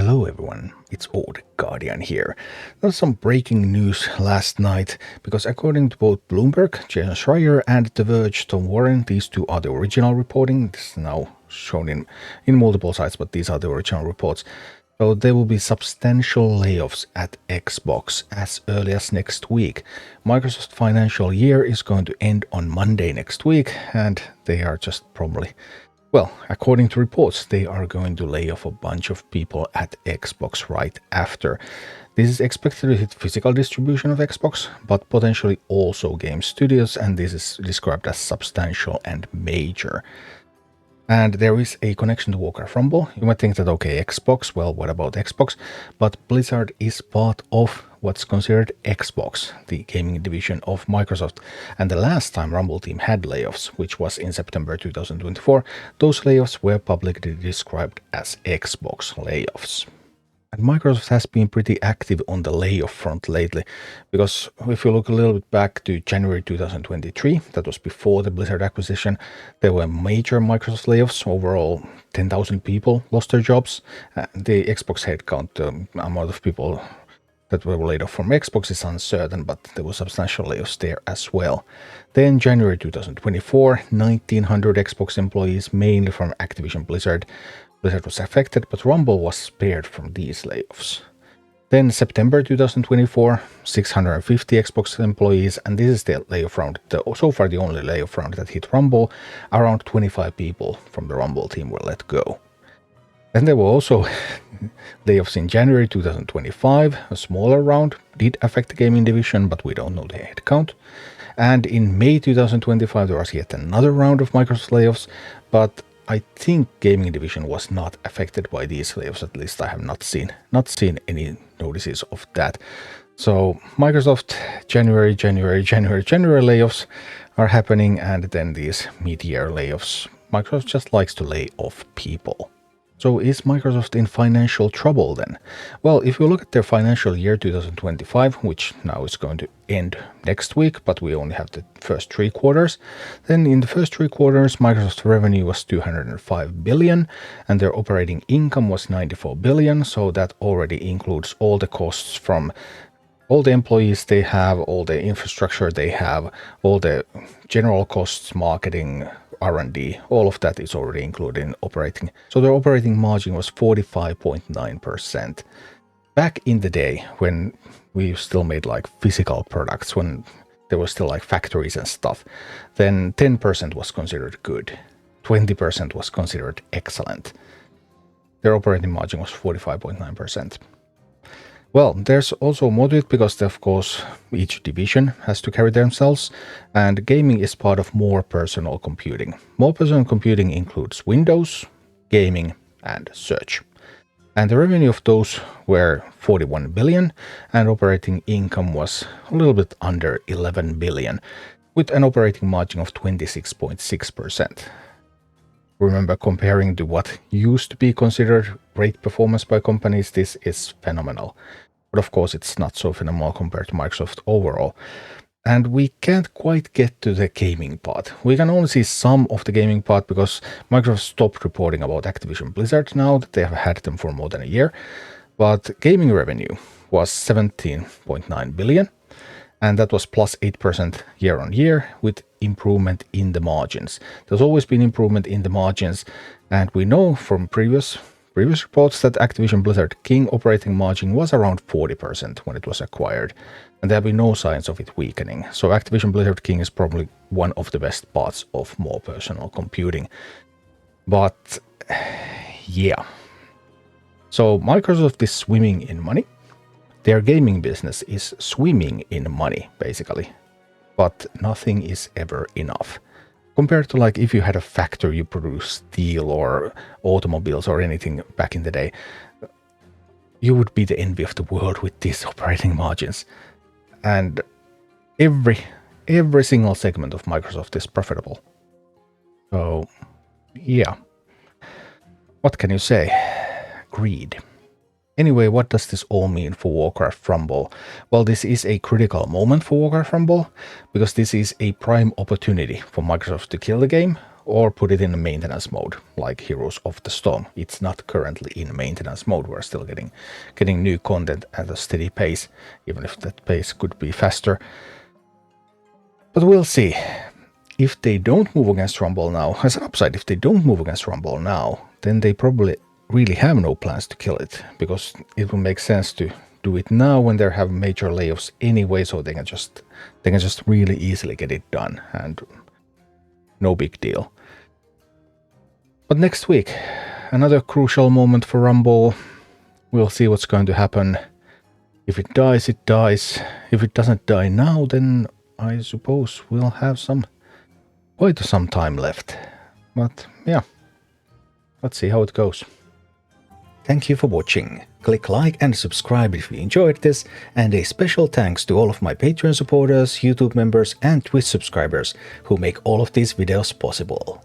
Hello everyone, it's Old Guardian here. There's some breaking news last night, because according to both Bloomberg, Jason Schreier, and The Verge, Tom Warren, these two are the original reporting. This is now shown in multiple sites, but these are the original reports. So there will be substantial layoffs at Xbox as early as next week. Microsoft's financial year is going to end on Monday next week, and they are just probably... Well, according to reports, they are going to lay off a bunch of people at Xbox right after. This is expected to hit physical distribution of Xbox, but potentially also game studios, and this is described as substantial and major. And there is a connection to Warcraft Rumble. You might think that, okay, Xbox, well, what about Xbox? But Blizzard is part of what's considered Xbox, the gaming division of Microsoft. And the last time Rumble team had layoffs, which was in September 2024, those layoffs were publicly described as Xbox layoffs. And Microsoft has been pretty active on the layoff front lately, because if you look a little bit back to January 2023, that was before the Blizzard acquisition, there were major Microsoft layoffs. Overall, 10,000 people lost their jobs. The Xbox headcount, the amount of people that were laid off from Xbox is uncertain, but there were substantial layoffs there as well. Then January 2024, 1,900 Xbox employees, mainly from Activision Blizzard. Blizzard was affected, but Rumble was spared from these layoffs. Then September 2024, 650 Xbox employees, and this is the layoff round, so far the only layoff round that hit Rumble. Around 25 people from the Rumble team were let go. Then there were also layoffs in January 2025, a smaller round, did affect the gaming division, but we don't know the headcount. And in May 2025 there was yet another round of Microsoft layoffs, but I think gaming division was not affected by these layoffs. At least I have not seen any notices of that. So Microsoft January layoffs are happening, and then these mid-year layoffs. Microsoft just likes to lay off people. So is Microsoft in financial trouble then? Well, if you look at their financial year 2025, which now is going to end next week, but we only have the first 3 quarters, then in the first 3 quarters, Microsoft's revenue was 205 billion, and their operating income was 94 billion, so that already includes all the costs from all the employees they have, all the infrastructure they have, all the general costs, marketing, R&D, all of that is already included in operating. So their operating margin was 45.9%. Back in the day when we still made like physical products, when there was still like factories and stuff, then 10% was considered good, 20% was considered excellent. Their operating margin was 45.9%. Well, there's also more to it, because of course each division has to carry themselves, and gaming is part of more personal computing. More personal computing includes Windows, gaming, and search. And the revenue of those were 41 billion, and operating income was a little bit under 11 billion, with an operating margin of 26.6%. Remember, comparing to what used to be considered great performance by companies, this is phenomenal. But of course, it's not so phenomenal compared to Microsoft overall. And we can't quite get to the gaming part. We can only see some of the gaming part because Microsoft stopped reporting about Activision Blizzard now that they have had them for more than a year. But gaming revenue was 17.9 billion, and that was plus 8% year on year, with improvement in the margins. There's always been improvement in the margins, and we know from previous reports that Activision Blizzard King operating margin was around 40% when it was acquired, and there have been no signs of it weakening. So Activision Blizzard King is probably one of the best parts of more personal computing. But yeah. So Microsoft is swimming in money. Their gaming business is swimming in money, basically. But nothing is ever enough. Compared to like if you had a factory, you produce steel or automobiles or anything back in the day, you would be the envy of the world with these operating margins. And every single segment of Microsoft is profitable. So yeah, what can you say? Greed. Anyway, what does this all mean for Warcraft Rumble? Well, this is a critical moment for Warcraft Rumble, because this is a prime opportunity for Microsoft to kill the game, or put it in a maintenance mode, like Heroes of the Storm. It's not currently in maintenance mode. We're still getting new content at a steady pace, even if that pace could be faster. But we'll see. If they don't move against Rumble now, as an upside, if they don't move against Rumble now, then they probably really have no plans to kill it, because it will make sense to do it now when they have major layoffs anyway, so they can just really easily get it done, and no big deal. But next week, another crucial moment for Rumble. We'll see what's going to happen. If it dies, it dies. If it doesn't die now, then I suppose we'll have quite some time left. But yeah, let's see how it goes. Thank you for watching. Click like and subscribe if you enjoyed this, and a special thanks to all of my Patreon supporters, YouTube members and Twitch subscribers who make all of these videos possible.